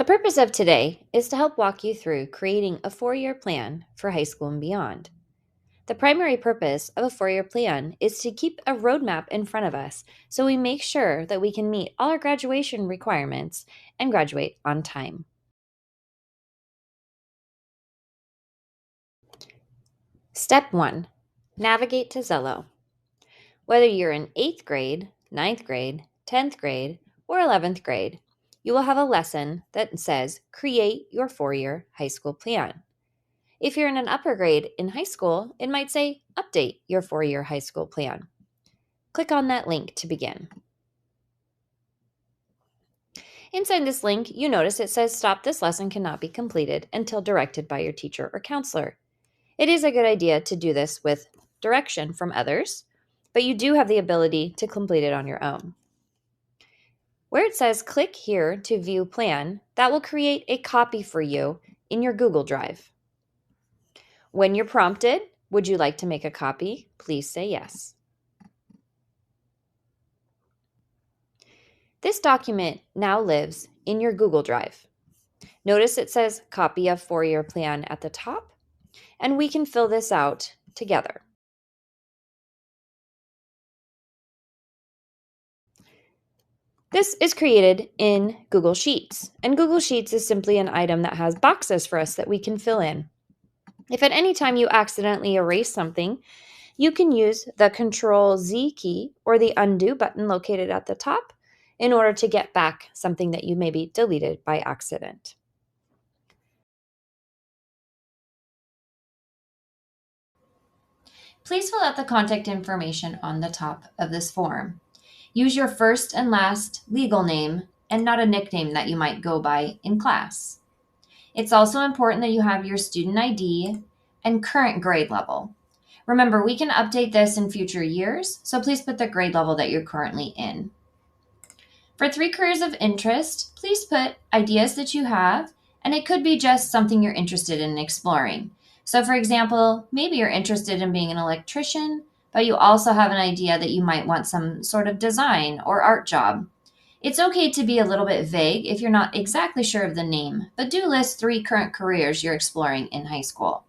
purpose of today is to help walk you through creating a 4-year plan for high school and beyond. The primary purpose of a 4-year plan is to keep a roadmap in front of us so we make sure that we can meet all our graduation requirements and graduate on time. Step 1. Navigate to Zello. Whether you're in 8th grade, 9th grade, 10th grade, or 11th grade, you will have a lesson that says Create Your 4-Year High School Plan. If you're in an upper grade in high school, it might say Update Your 4-Year High School Plan. Click on that link to begin. Inside this link, you notice it says Stop, this lesson cannot be completed until directed by your teacher or counselor. It is a good idea to do this with direction from others, but you do have the ability to complete it on your own. Where it says click here to view plan, that will create a copy for you in your Google Drive. When you're prompted, would you like to make a copy? Please say yes. This document now lives in your Google Drive. Notice it says copy of 4-year plan at the top, and we can fill this out together. This is created in Google Sheets, and Google Sheets is simply an item that has boxes for us that we can fill in. If at any time you accidentally erase something, you can use the Control-Z key or the undo button located at the top in order to get back something that you maybe deleted by accident. Please fill out the contact information on the top of this form. Use your first and last legal name and not a nickname that you might go by in class. It's also important that you have your student ID and current grade level. Remember, we can update this in future years, so please put the grade level that you're currently in. For 3 careers of interest, please put ideas that you have, and it could be just something you're interested in exploring. So for example, maybe you're interested in being an electrician, but you also have an idea that you might want some sort of design or art job. It's okay to be a little bit vague if you're not exactly sure of the name, but do list 3 current careers you're exploring in high school.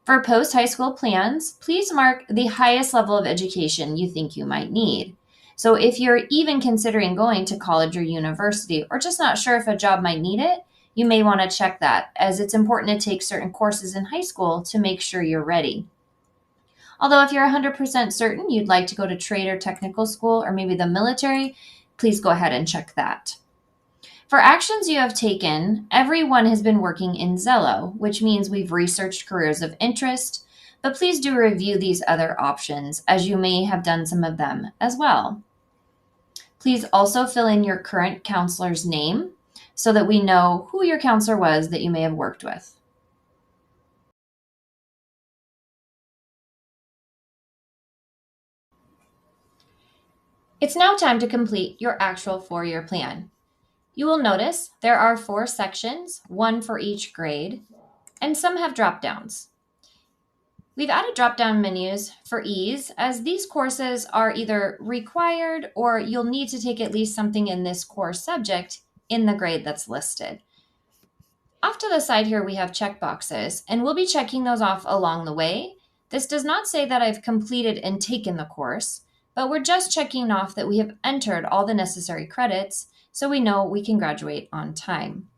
For post-high school plans, please mark the highest level of education you think you might need. So if you're even considering going to college or university, or just not sure if a job might need it, you may want to check that, as it's important to take certain courses in high school to make sure you're ready. Although if you're 100% certain you'd like to go to trade or technical school or maybe the military, please go ahead and check that. For actions you have taken, everyone has been working in Zello, which means we've researched careers of interest, but please do review these other options as you may have done some of them as well. Please also fill in your current counselor's name so that we know who your counselor was that you may have worked with. It's now time to complete your actual 4-year plan. You will notice there are 4 sections, 1 for each grade, and some have drop-downs. We've added drop-down menus for ease, as these courses are either required or you'll need to take at least something in this core subject in the grade that's listed. Off to the side here we have checkboxes, and we'll be checking those off along the way. This does not say that I've completed and taken the course, but we're just checking off that we have entered all the necessary credits so we know we can graduate on time.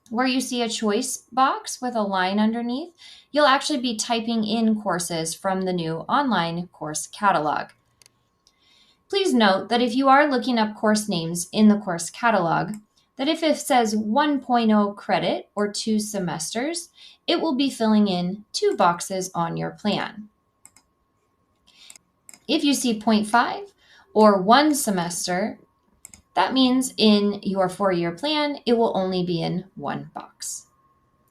Where you see a choice box with a line underneath, you'll actually be typing in courses from the new online course catalog. Please note that if you are looking up course names in the course catalog, that if it says 1.0 credit or 2 semesters, it will be filling in 2 boxes on your plan. If you see 0.5 or 1 semester, that means in your 4-year plan, it will only be in 1 box.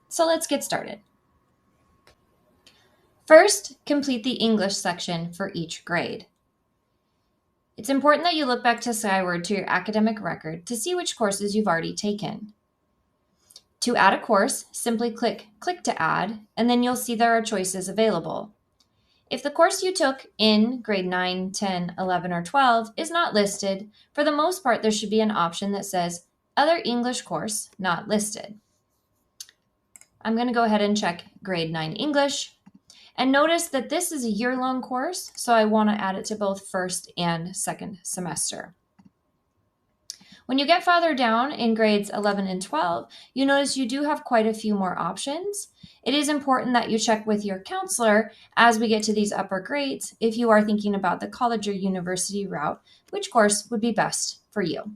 So let's get started. First, complete the English section for each grade. It's important that you look back to Skyward to your academic record to see which courses you've already taken. To add a course, simply click to add, and then you'll see there are choices available. If the course you took in grade 9, 10, 11, or 12 is not listed, for the most part there should be an option that says Other English course not listed. I'm going to go ahead and check grade 9 English. And notice that this is a year-long course, so I want to add it to both first and second semester. When you get farther down in grades 11 and 12, you notice you do have quite a few more options. It is important that you check with your counselor as we get to these upper grades if you are thinking about the college or university route, which course would be best for you.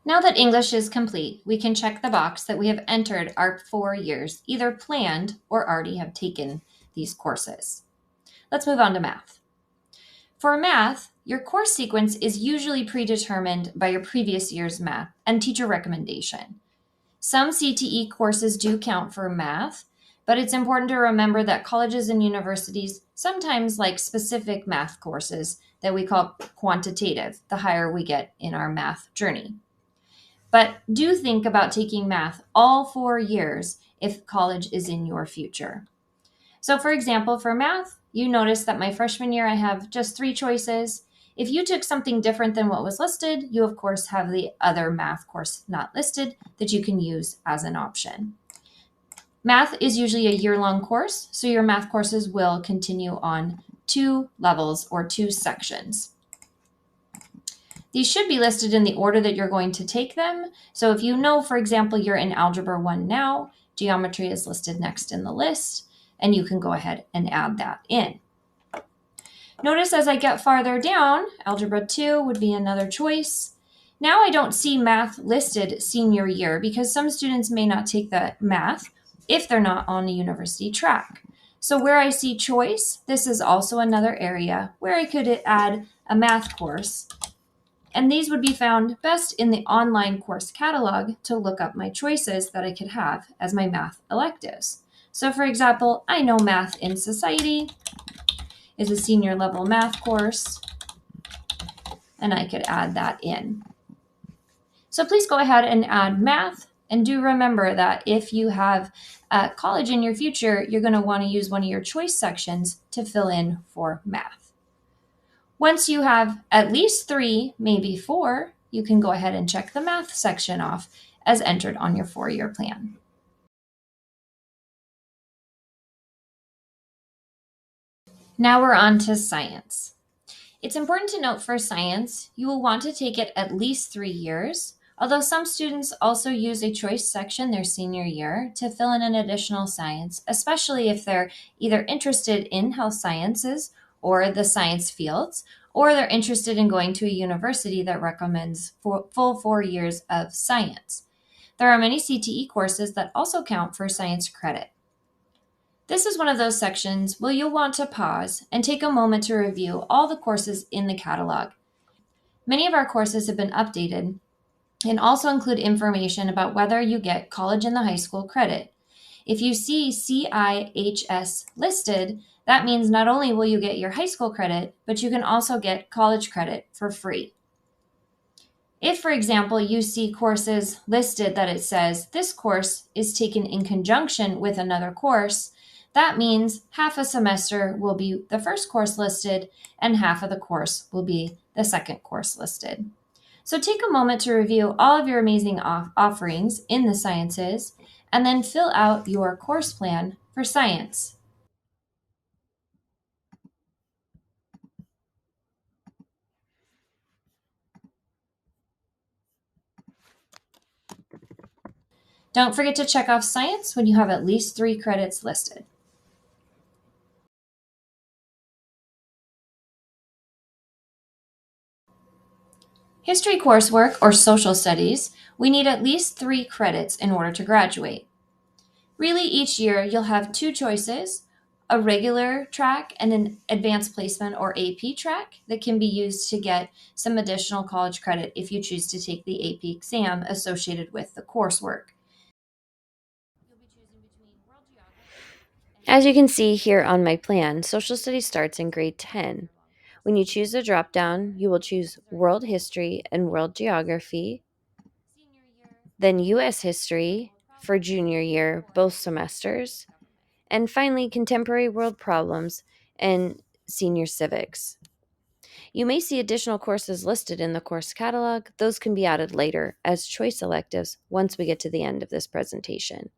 Now that English is complete, we can check the box that we have entered our 4 years, either planned or already have taken these courses. Let's move on to math. For math, your course sequence is usually predetermined by your previous year's math and teacher recommendation. Some CTE courses do count for math, but it's important to remember that colleges and universities sometimes like specific math courses that we call quantitative, the higher we get in our math journey. But do think about taking math all 4 years if college is in your future. So, for example, for math, you notice that my freshman year I have just 3 choices. If you took something different than what was listed, you of course have the other math course not listed that you can use as an option. Math is usually a year-long course, so your math courses will continue on 2 levels or 2 sections. These should be listed in the order that you're going to take them. So if you know, for example, you're in Algebra 1 now, geometry is listed next in the list, and you can go ahead and add that in. Notice as I get farther down, Algebra 2 would be another choice. Now I don't see math listed senior year because some students may not take the math if they're not on a university track. So where I see choice, this is also another area where I could add a math course. And these would be found best in the online course catalog to look up my choices that I could have as my math electives. So for example, I know Math in Society is a senior level math course, and I could add that in. So please go ahead and add math, and do remember that if you have college in your future, you're going to want to use one of your choice sections to fill in for math. Once you have at least 3, maybe 4, you can go ahead and check the math section off as entered on your 4-year plan. Now we're on to science. It's important to note for science, you will want to take it at least 3 years, although some students also use a choice section their senior year to fill in an additional science, especially if they're either interested in health sciences or the science fields, or they're interested in going to a university that recommends full 4 years of science. There are many CTE courses that also count for science credit. This is one of those sections where you'll want to pause and take a moment to review all the courses in the catalog. Many of our courses have been updated and also include information about whether you get college and the high school credit. If you see CIHS listed, that means not only will you get your high school credit, but you can also get college credit for free. If, for example, you see courses listed that it says this course is taken in conjunction with another course, that means half a semester will be the first course listed and half of the course will be the second course listed. So take a moment to review all of your amazing offerings in the sciences and then fill out your course plan for science. Don't forget to check off science when you have at least 3 credits listed. History coursework or social studies, we need at least 3 credits in order to graduate. Really, each year you'll have 2 choices, a regular track and an advanced placement or AP track that can be used to get some additional college credit if you choose to take the AP exam associated with the coursework. As you can see here on my plan, social studies starts in grade 10. When you choose the drop-down, you will choose world history and world geography, then U.S. history for junior year, both semesters, and finally contemporary world problems and senior civics. You may see additional courses listed in the course catalog. Those can be added later as choice electives once we get to the end of this presentation.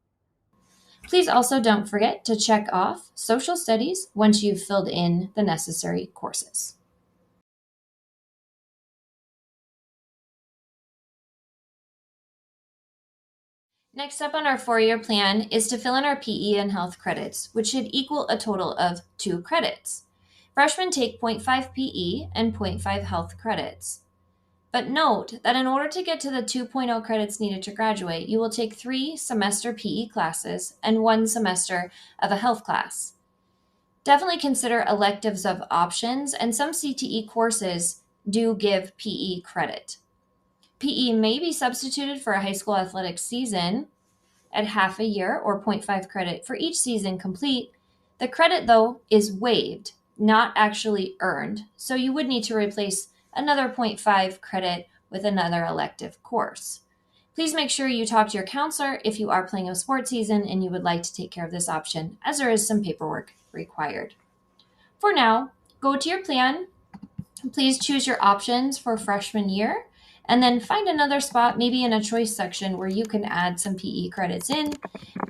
Please also don't forget to check off social studies once you've filled in the necessary courses. Next up on our 4-year plan is to fill in our PE and health credits, which should equal a total of 2 credits. Freshmen take 0.5 PE and 0.5 health credits. But note that in order to get to the 2.0 credits needed to graduate, you will take 3 semester PE classes and 1 semester of a health class. Definitely consider electives of options, and some CTE courses do give PE credit. PE may be substituted for a high school athletics season at half a year or 0.5 credit for each season complete. The credit, though, is waived, not actually earned, so you would need to replace another 0.5 credit with another elective course. Please make sure you talk to your counselor if you are playing a sports season and you would like to take care of this option, as there is some paperwork required. For now, go to your plan. Please choose your options for freshman year, and then find another spot, maybe in a choice section, where you can add some PE credits in.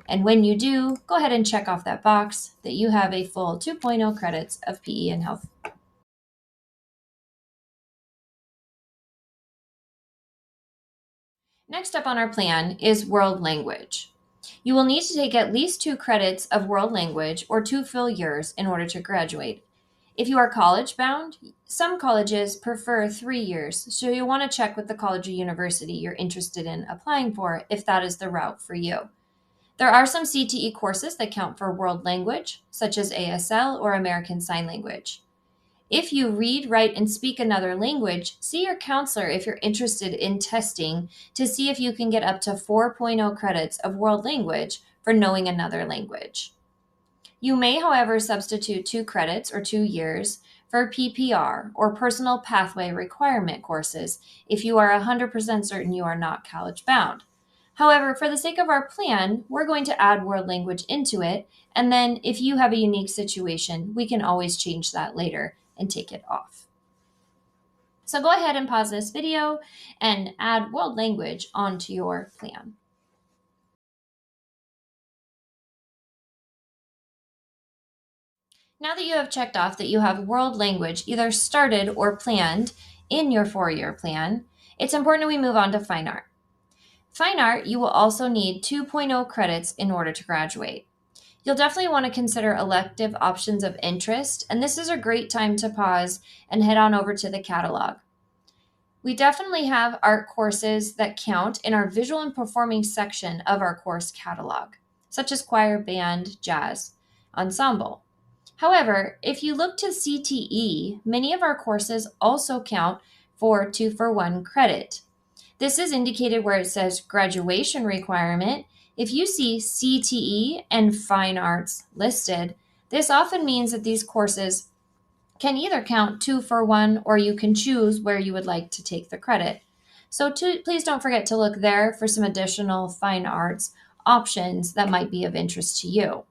And when you do, go ahead and check off that box that you have a full 2.0 credits of PE and health. Next up on our plan is world language. You will need to take at least 2 credits of world language or 2 full years in order to graduate. If you are college bound, some colleges prefer 3 years, so you'll want to check with the college or university you're interested in applying for if that is the route for you. There are some CTE courses that count for world language, such as ASL or American Sign Language. If you read, write, and speak another language, see your counselor if you're interested in testing to see if you can get up to 4.0 credits of world language for knowing another language. You may, however, substitute 2 credits or 2 years for PPR or Personal Pathway Requirement courses if you are 100% certain you are not college bound. However, for the sake of our plan, we're going to add world language into it, and then if you have a unique situation, we can always change that later and take it off. So go ahead and pause this video and add world language onto your plan. Now that you have checked off that you have world language either started or planned in your 4-year plan, it's important we move on to fine art. Fine art, you will also need 2.0 credits in order to graduate. You'll definitely want to consider elective options of interest, and this is a great time to pause and head on over to the catalog. We definitely have art courses that count in our visual and performing section of our course catalog, such as choir, band, jazz, ensemble. However, if you look to CTE, many of our courses also count for 2-for-1 credit. This is indicated where it says graduation requirement. If you see CTE and fine arts listed, this often means that these courses can either count 2-for-1 or you can choose where you would like to take the credit. So please don't forget to look there for some additional fine arts options that might be of interest to you.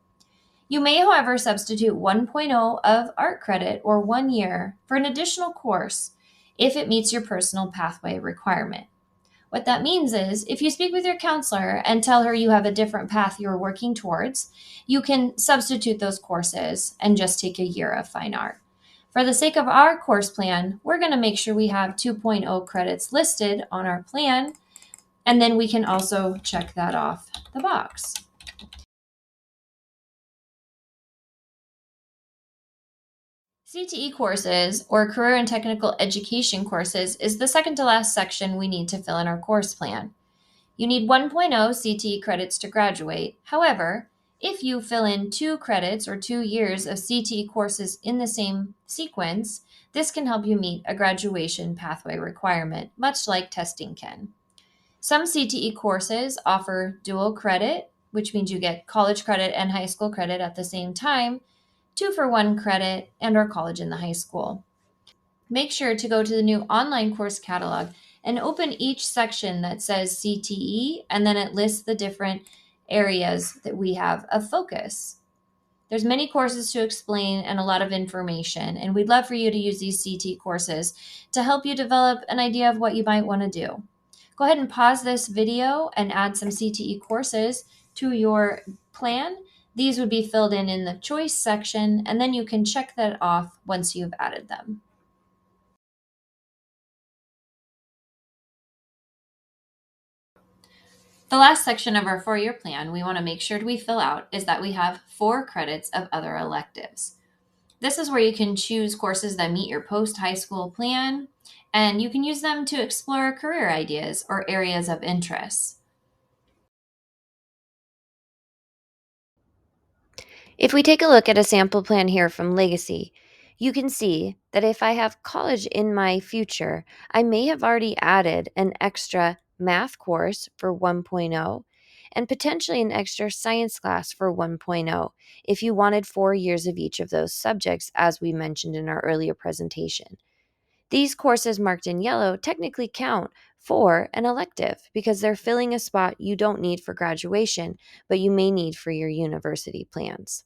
You may, however, substitute 1.0 of art credit or 1 year for an additional course if it meets your personal pathway requirement. What that means is if you speak with your counselor and tell her you have a different path you're working towards, you can substitute those courses and just take a year of fine art. For the sake of our course plan, we're going to make sure we have 2.0 credits listed on our plan, and then we can also check that off the box. CTE courses, or career and technical education courses, is the second to last section we need to fill in our course plan. You need 1.0 CTE credits to graduate. However, if you fill in 2 credits or 2 years of CTE courses in the same sequence, this can help you meet a graduation pathway requirement, much like testing can. Some CTE courses offer dual credit, which means you get college credit and high school credit at the same time, 2-for-1 credit, and or college in the high school. Make sure to go to the new online course catalog and open each section that says CTE, and then it lists the different areas that we have of focus. There's many courses to explain and a lot of information, and we'd love for you to use these CT courses to help you develop an idea of what you might want to do. Go ahead and pause this video and add some CTE courses to your plan. These would be filled in the choice section, and then you can check that off once you've added them. The last section of our 4-year plan we want to make sure we fill out is that we have 4 credits of other electives. This is where you can choose courses that meet your post-high school plan, and you can use them to explore career ideas or areas of interest. If we take a look at a sample plan here from Legacy, you can see that if I have college in my future, I may have already added an extra math course for 1.0 and potentially an extra science class for 1.0 if you wanted 4 years of each of those subjects, as we mentioned in our earlier presentation. These courses marked in yellow technically count for an elective because they're filling a spot you don't need for graduation, but you may need for your university plans.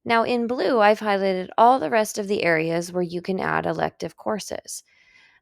Now, in blue, I've highlighted all the rest of the areas where you can add elective courses.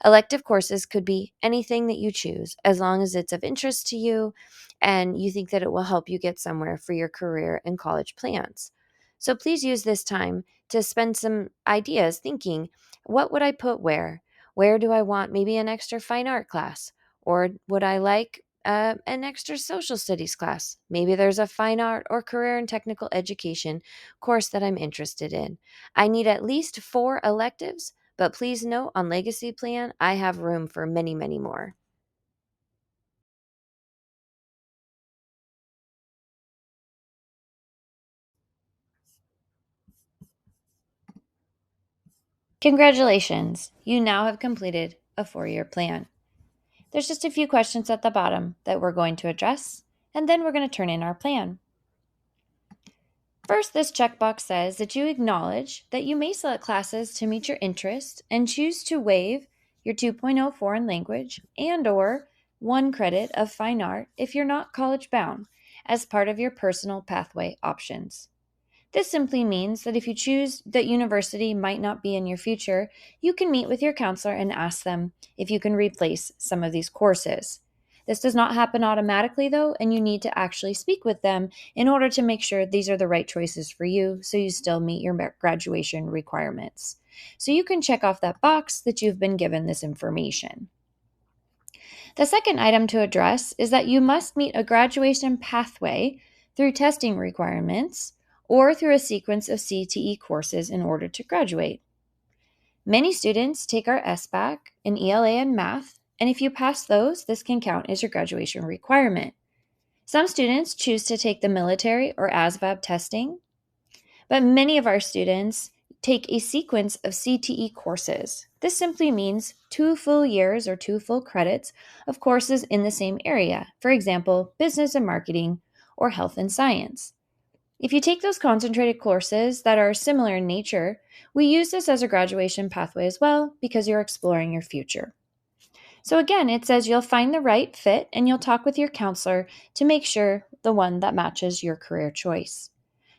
Elective courses could be anything that you choose, as long as it's of interest to you and you think that it will help you get somewhere for your career and college plans. So please use this time to spend some ideas thinking, what would I put where? Where do I want maybe an extra fine art class? Or would I like an extra social studies class? Maybe there's a fine art or career and technical education course that I'm interested in. I need at least 4 electives, but please note on Legacy Plan, I have room for many, many more. Congratulations! You now have completed a 4-year plan. There's just a few questions at the bottom that we're going to address, and then we're going to turn in our plan. First, this checkbox says that you acknowledge that you may select classes to meet your interest and choose to waive your 2.0 foreign language and or 1 credit of fine art if you're not college bound as part of your personal pathway options. This simply means that if you choose that university might not be in your future, you can meet with your counselor and ask them if you can replace some of these courses. This does not happen automatically, though, and you need to actually speak with them in order to make sure these are the right choices for you so you still meet your graduation requirements. So you can check off that box that you've been given this information. The second item to address is that you must meet a graduation pathway through testing requirements or through a sequence of CTE courses in order to graduate. Many students take our SBAC in ELA and math, and if you pass those, this can count as your graduation requirement. Some students choose to take the military or ASVAB testing, but many of our students take a sequence of CTE courses. This simply means 2 full years or 2 full credits of courses in the same area, for example, business and marketing or health and science. If you take those concentrated courses that are similar in nature, we use this as a graduation pathway as well because you're exploring your future. So again, it says you'll find the right fit and you'll talk with your counselor to make sure the one that matches your career choice.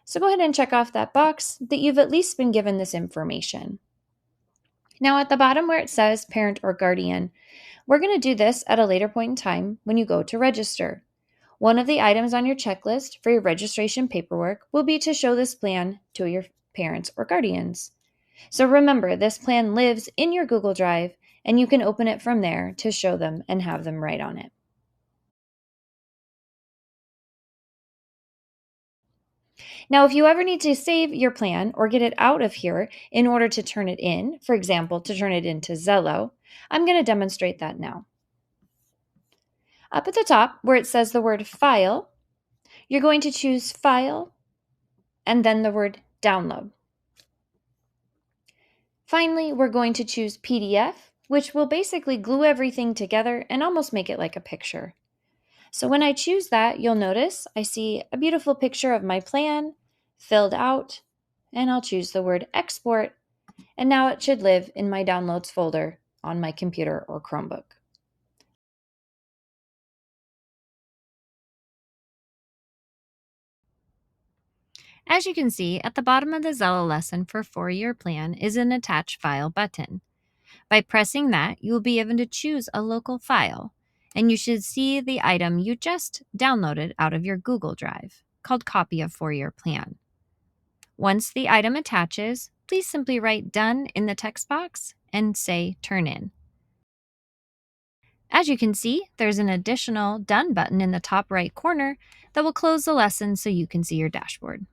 So go ahead and check off that box that you've at least been given this information. Now at the bottom where it says parent or guardian, we're going to do this at a later point in time when you go to register. One of the items on your checklist for your registration paperwork will be to show this plan to your parents or guardians. So remember, this plan lives in your Google Drive and you can open it from there to show them and have them write on it. Now, if you ever need to save your plan or get it out of here in order to turn it in, for example, to turn it into Zello, I'm going to demonstrate that now. Up at the top where it says the word file, you're going to choose file and then the word download. Finally, we're going to choose PDF, which will basically glue everything together and almost make it like a picture. So when I choose that, you'll notice I see a beautiful picture of my plan filled out, and I'll choose the word export, and now it should live in my downloads folder on my computer or Chromebook. As you can see, at the bottom of the Xella lesson for 4-year plan is an Attach File button. By pressing that, you will be able to choose a local file, and you should see the item you just downloaded out of your Google Drive, called Copy of 4-Year Plan. Once the item attaches, please simply write Done in the text box and say Turn In. As you can see, there's an additional Done button in the top right corner that will close the lesson so you can see your dashboard.